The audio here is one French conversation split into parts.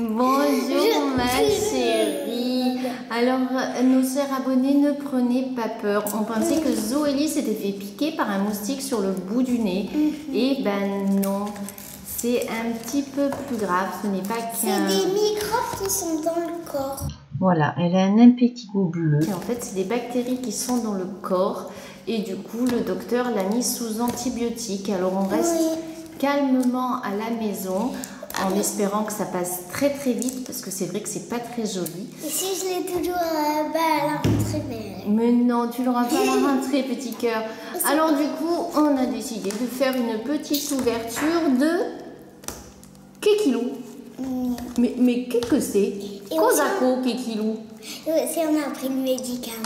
Bonjour ma chérie. Alors, nos chers abonnés, ne prenez pas peur. On pensait que Zoélie s'était fait piquer par un moustique sur le bout du nez. Et ben non, c'est un petit peu plus grave. Ce n'est pas qu'un... C'est des microbes qui sont dans le corps. Voilà, elle a un impétigo bleu. Et en fait, c'est des bactéries qui sont dans le corps. Et du coup, le docteur l'a mis sous antibiotiques. Alors, on reste calmement à la maison, en espérant que ça passe très très vite, parce que c'est vrai que c'est pas très joli. Et si je l'ai toujours à la rentrée, mais non, tu l'auras pas à la rentrée, petit cœur. Alors du coup, on a décidé de faire une petite ouverture de Kekilou. Mais qu'est-ce que c'est? Kozako, Kekilou. Si on a pris le médicament.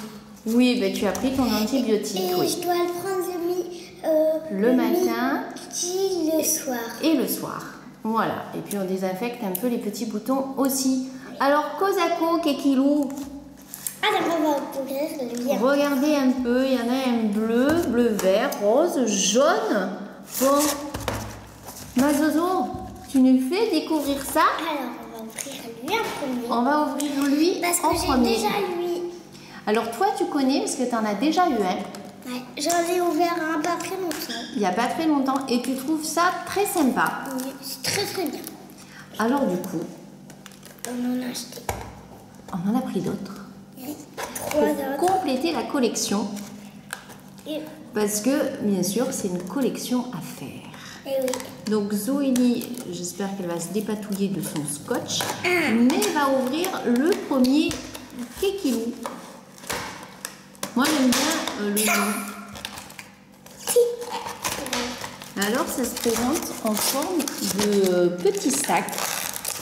Oui, ben tu as pris ton antibiotique. Et oui. je dois le prendre le matin le soir. Et le soir. Voilà. Et puis on désinfecte un peu les petits boutons aussi. Alors, Kozako, Kekilou. Alors on va ouvrir le lien. Regardez un peu, il y en a un bleu, bleu-vert, rose, jaune. Bon, ma Zozo, tu nous fais découvrir ça? Alors on va ouvrir lui en premier. On va ouvrir lui parce en que j'ai premier. déjà lui. Alors toi, tu connais parce que tu en as déjà eu un. Ouais, j'en ai ouvert un pas très longtemps. Il n'y a pas très longtemps et tu trouves ça très sympa. Oui, c'est très très bien. Alors du coup, on en a acheté. On en a pris d'autres. Oui, pour compléter la collection. Parce que, bien sûr, c'est une collection à faire. Et oui. Donc Zoélie, j'espère qu'elle va se dépatouiller de son scotch, mais elle va ouvrir le premier Kekilou. Moi j'aime bien le nom. Alors ça se présente en forme de petits sacs,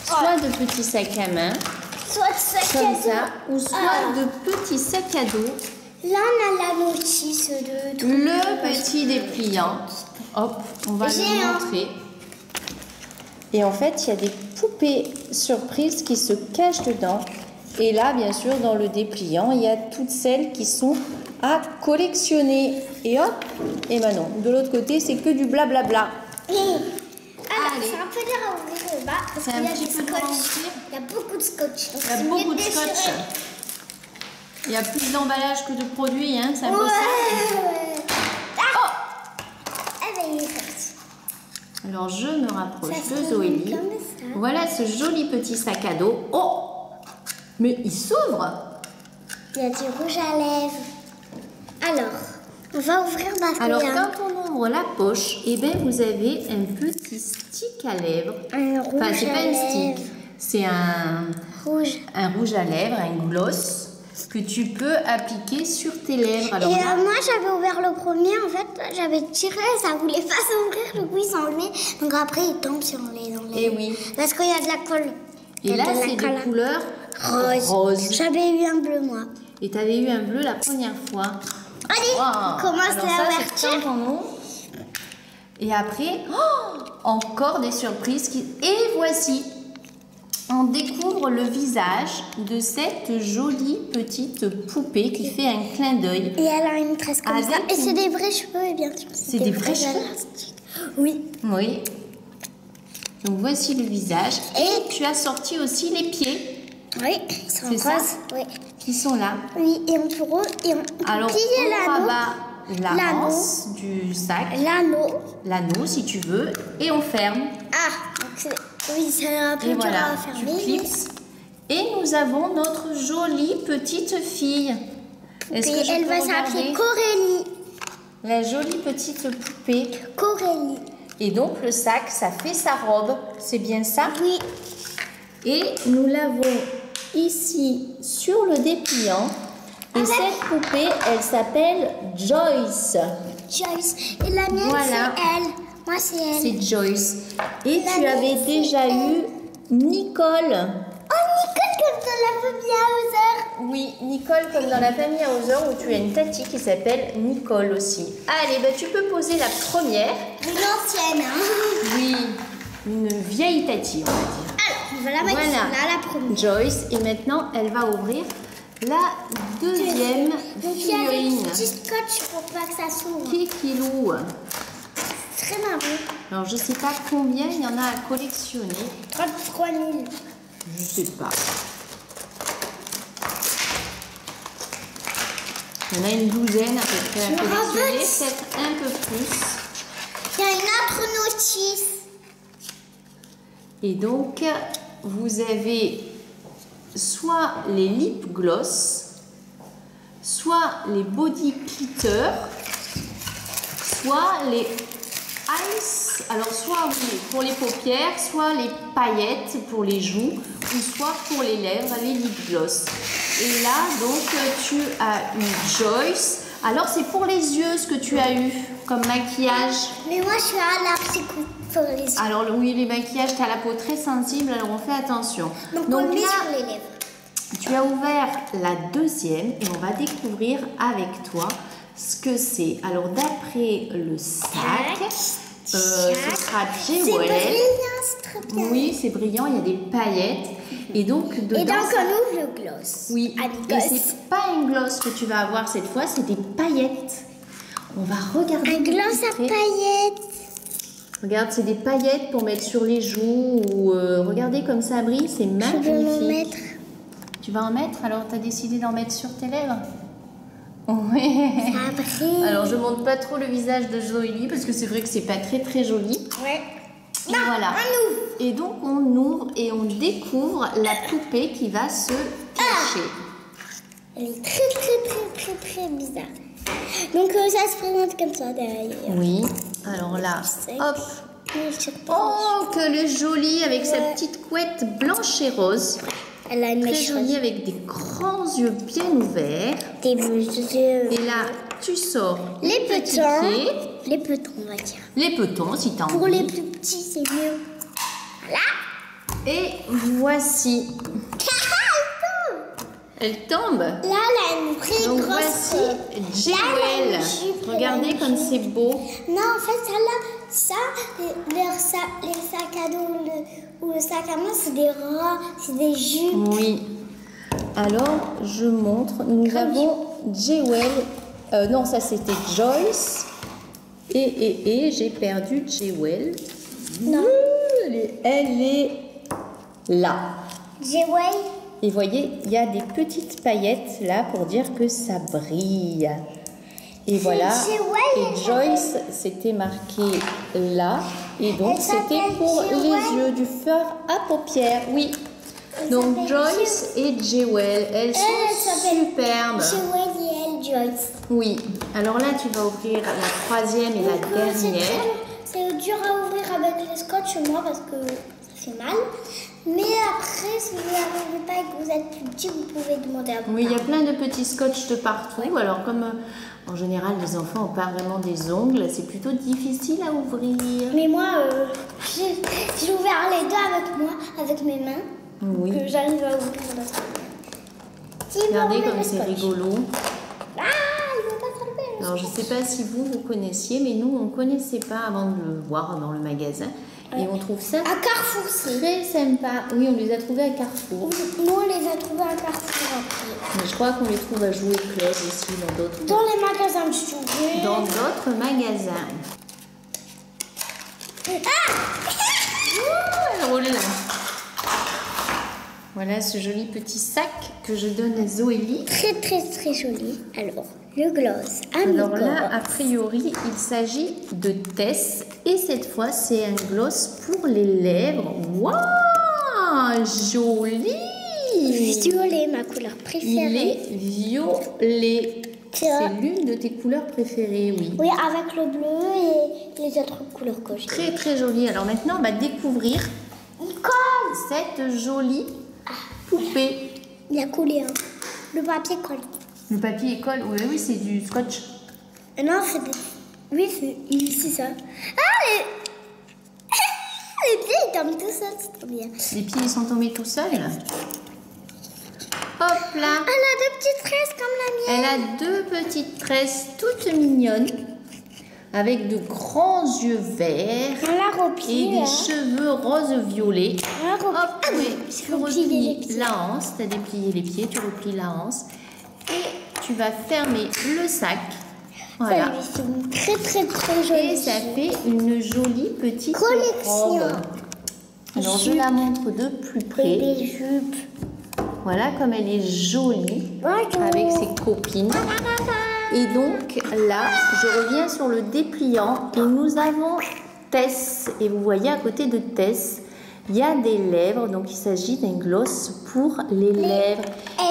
soit de petits sacs à main, soit de sacs comme à dos, ça, ou soit de petits sacs à dos. Là on a la notice de le petit dépliant. Hop, on va le montrer. Et en fait, il y a des poupées surprises qui se cachent dedans. Et là, bien sûr, dans le dépliant, il y a toutes celles qui sont à collectionner. Et hop, et maintenant, de l'autre côté, c'est que du blablabla. Alors, c'est un peu dur à ouvrir le bas. C'est un petit peu dur à ouvrir. Il y a beaucoup de scotch. Il y a beaucoup de scotch. Il y a plus d'emballage que de produits, hein, c'est un peu ça. Alors, je me rapproche de Zoélie. Voilà ce joli petit sac à dos. Oh! Mais il s'ouvre! Il y a du rouge à lèvres. Alors, on va ouvrir ma Alors, quand on ouvre la poche, eh bien, vous avez un petit stick à lèvres. Enfin, c'est pas un stick, c'est un rouge à lèvres, un gloss que tu peux appliquer sur tes lèvres. Alors, moi, j'avais ouvert le premier, en fait, j'avais tiré, ça voulait pas s'ouvrir, le coup, il s'enlevait. Donc après, il tombe si on les enlève. Et oui. Parce qu'il y a de la colle. Et là, c'est de couleur rose. J'avais eu un bleu, moi. Et tu avais eu un bleu la première fois. Allez, on commence à ouvrir. Et après, encore des surprises. Et voici. On découvre le visage de cette jolie petite poupée qui fait un clin d'œil. Et elle a une tresse comme ça. Et c'est des vrais cheveux, bien sûr. C'est des vrais cheveux? Oui. Oui. Donc voici le visage. Et tu as sorti aussi les pieds. Oui, c'est ça. Oui. Qui sont là. Oui, et on peut alors, on rabat l'anse du sac. L'anneau, si tu veux. Et on ferme. Oui, c'est un peu dur à fermer. Tu clipses. Et nous avons notre jolie petite fille. Et elle va s'appeler Corélie. La jolie petite poupée. Corélie. Et donc le sac, ça fait sa robe. C'est bien ça? Oui. Et nous l'avons ici sur le dépliant. Et cette poupée, elle s'appelle Joyce. Joyce. Et la mienne, c'est elle. Moi, c'est elle. C'est Joyce. Et tu avais déjà eu Nicole. Oh, Nicole comme dans la famille Hauser. Oui, Nicole comme dans la famille Hauser où tu as une tati qui s'appelle Nicole aussi. Allez, tu peux poser la première. Une ancienne. Oui, une vieille tati, on va dire. Alors, on va la mettre là, la première. Joyce. Et maintenant, elle va ouvrir la deuxième figurine. Donc, il y avait un petit scotch pour pas que ça s'ouvre. Kekilou. Très marrant. Alors, je sais pas combien il y en a à collectionner. 33 000. Je sais pas. Il y en a une douzaine à peu près à collectionner, peut-être un peu plus. Il y a une autre notice. Et donc, vous avez soit les lip gloss, soit les body glitter, soit les ice, alors soit oui, pour les paupières, soit les paillettes pour les joues, ou soit pour les lèvres, les lip gloss. Et là, donc, tu as une Joyce. Alors, c'est pour les yeux ce que tu as eu comme maquillage. Mais moi, je suis allergique pour les yeux. Alors, oui, les maquillages, tu as la peau très sensible, alors on fait attention. Donc on le met sur les lèvres. Tu as ouvert la deuxième et on va découvrir avec toi ce que c'est. Alors, d'après le sac, ce sera Jewel. C'est brillant, c'est très bien. Oui, c'est brillant, il y a des paillettes. Et donc, dedans, on ouvre le gloss. Oui, et c'est pas un gloss que tu vas avoir cette fois, c'est des paillettes. On va regarder. Un gloss à paillettes. Regarde, c'est des paillettes pour mettre sur les joues ou regardez comme ça brille, c'est magnifique. Je vais en mettre. Tu vas en mettre? Alors, tu as décidé d'en mettre sur tes lèvres? Oui. Ça brille. Alors, je montre pas trop le visage de Zoélie parce que c'est vrai que c'est pas très très joli. Ouais. Et voilà. On ouvre. Et donc, on ouvre et on découvre la poupée qui va se cacher. Elle est très bizarre. Donc, ça se présente comme ça derrière. Oui. Alors là, hop. Oh, que le joli avec sa petite couette blanche et rose. Elle a une très jolie avec des grands yeux bien ouverts. Des yeux. Et là, tu sors les petons. Les petons, on va dire. Les petons, si tu as envie. Pour les plus petits, c'est mieux. Voilà. Et voici. Elle tombe. Là, elle a une vraie donc grosse. Voici Jewel. Regardez comme c'est beau. Non, en fait, les sacs à dos ou le sac à main, c'est des rats, c'est des jupes. Oui. Alors, je montre. Nous avons Jewel. Non, ça c'était Joyce. Et j'ai perdu Jewel. Non. Elle est là. Jewel. Et voyez, il y a des petites paillettes là pour dire que ça brille. Et voilà. Et Joyce, c'était marqué là. Et donc, c'était pour les yeux, du fard à paupières. Oui. Donc, Joyce et Jewel, elles sont superbes. Jewel et elle, Joyce. Oui. Alors là, tu vas ouvrir la troisième et la dernière. C'est dur à ouvrir avec le scotch, moi, parce que ça fait mal. Mais après, si vous n'arrivez pas et que vous êtes plus petit, vous pouvez demander à vous. Oui, il y a plein de petits scotch de partout. Alors, comme en général, les enfants n'ont pas vraiment des ongles, c'est plutôt difficile à ouvrir. Mais moi, j'ai ouvert les deux avec mes mains. Oui. Que j'arrive à ouvrir notre main. Regardez comme c'est rigolo. Ah, il ne veut pas s'enlever. Alors, je ne sais pas si vous connaissiez, mais nous, on ne connaissait pas avant de le voir dans le magasin. Et on trouve ça à Carrefour, très sympa. Oui, on les a trouvés à Carrefour. Nous, on les a trouvés à Carrefour après. Mais je crois qu'on les trouve à Jouet Club aussi, dans d'autres. Dans les magasins de jouets. Dans d'autres magasins. Ah elle roule. Voilà ce joli petit sac que je donne à Zoélie. Très joli. Alors, le gloss. Alors là, a priori, il s'agit de Tess. Et cette fois, c'est un gloss pour les lèvres. Waouh, joli! Violet, ma couleur préférée. Il est violet. C'est l'une de tes couleurs préférées, oui. Oui, avec le bleu et les autres couleurs que j'ai. Très joli. Alors maintenant, on va découvrir cette jolie poupée. Il a collé, hein. Le papier colle. Le papier colle, oui, c'est du scotch. Non, c'est des... Oui, c'est ça. Ah, les pieds, ils tombent tout seuls, c'est trop bien. Les pieds, ils sont tombés tout seuls. Hop là. Elle a deux petites tresses comme la mienne. Elle a deux petites tresses toutes mignonnes, avec de grands yeux verts et des cheveux rose-violet. Hop, tu replies la hanse, tu as déplié les pieds, tu replies la hanse et tu vas fermer le sac. Voilà. C'est très jolie. Et ça fait une jolie petite collection. robe. Alors je la montre de plus près. Des jupes. Voilà comme elle est jolie avec ses copines. Et donc là, je reviens sur le dépliant et nous avons Tess. Et vous voyez à côté de Tess, il y a des lèvres. Donc il s'agit d'un gloss pour les lèvres.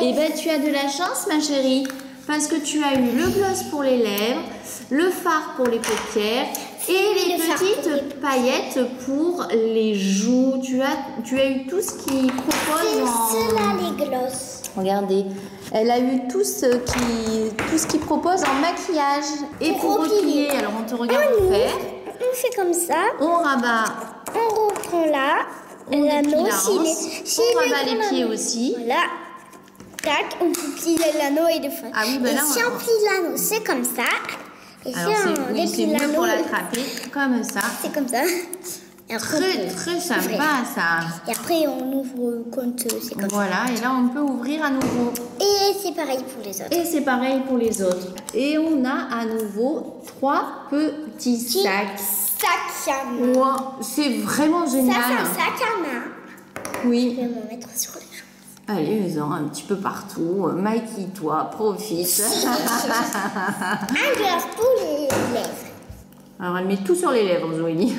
Et bien tu as de la chance ma chérie, parce que tu as eu le gloss pour les lèvres, le fard pour les paupières et les petites paillettes pour les joues. Tu as eu tout ce qui propose en... C'est là les glosses. Regardez, elle a eu tout ce qui propose en maquillage et pour replier. Alors on te regarde faire. On fait comme ça. On rabat. On reprend là. On déplie L'anneau. on rabat les pieds aussi. Voilà. Tac, on peut plier l'anneau et de fois. Ah oui, ben là, si on plie l'anneau, c'est comme ça. Et alors c'est mieux pour l'attraper comme ça. C'est comme ça. Et après, très sympa ça. Et après on ouvre quand c'est comme ça. Voilà, et là on peut ouvrir à nouveau. Et c'est pareil pour les autres. Et c'est pareil pour les autres. Et on a à nouveau 3 petits sacs. Sac à main. Wow, c'est vraiment génial. Ça, c'est un sac à main. Oui. Je vais m'en mettre sur les choses. Allez, mets-en un petit peu partout. Maquille-toi, profite. Un glace pour les lèvres. Alors, elle met tout sur les lèvres, Zoélie.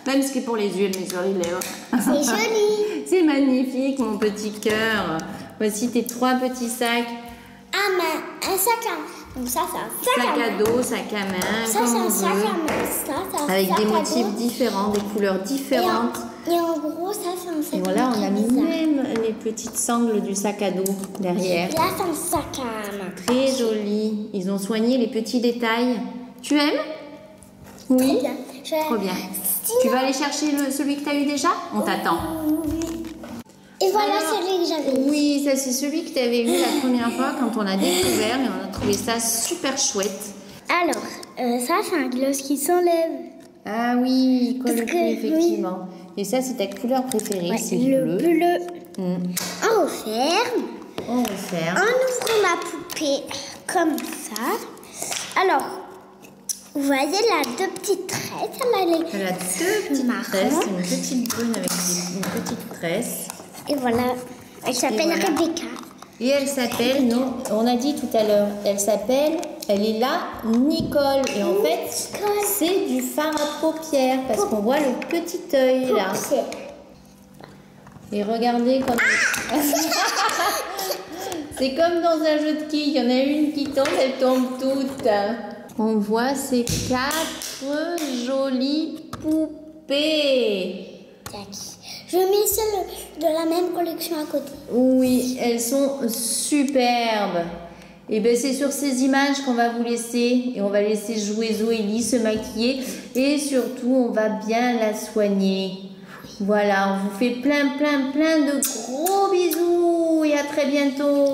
Même ce qui est pour les yeux, elle met sur les lèvres. C'est joli. C'est magnifique, mon petit cœur. Voici tes 3 petits sacs. À main, un sac à main. Donc ça, c'est un sac à main. Sac à dos, sac à main, Ça, comme c'est on un sac veut. à main. Ça, c'est un Avec sac des à motifs dos. différents, des couleurs différentes. Et en gros, ça, c'est un sac à Et main. voilà, on a qui est bizarre. même les petites sangles du sac à dos derrière. Là, c'est un sac à main. Très joli. Ils ont soigné les petits détails. Tu aimes? Trop Oui. bien. Trop bien. Tu vas aller chercher celui que tu as eu déjà? On t'attend. Et voilà Alors, celui que j'avais eu. Oui, ça c'est celui que tu avais eu la première fois quand on a découvert et on a trouvé ça super chouette. Alors, ça, c'est un gloss qui s'enlève. Ah oui, colle Parce plus, que, effectivement. Et ça, c'est ta couleur préférée, Ouais, c'est le bleu. On referme. On referme. En ouvrant la poupée comme ça. Alors, vous voyez là, 2 petites tresses. Elle a 2 petites marron. tresses, une petite brune avec une petite tresse. Et voilà, elle s'appelle voilà. Rebecca. Et elle s'appelle, non, on a dit tout à l'heure, elle est là, Nicole. Et en fait, c'est du fard à paupières parce qu'on voit le petit œil là. Et regardez comme... C'est comme dans un jeu de quilles, il y en a une qui tombe, elle tombe toute. On voit ces 4 jolies poupées. Tac. Je mets celles de la même collection à côté. Oui, elles sont superbes. Et bien c'est sur ces images qu'on va vous laisser. Et on va laisser jouer Zoélie, se maquiller. Et surtout, on va bien la soigner. Voilà, on vous fait plein de gros bisous. Et à très bientôt.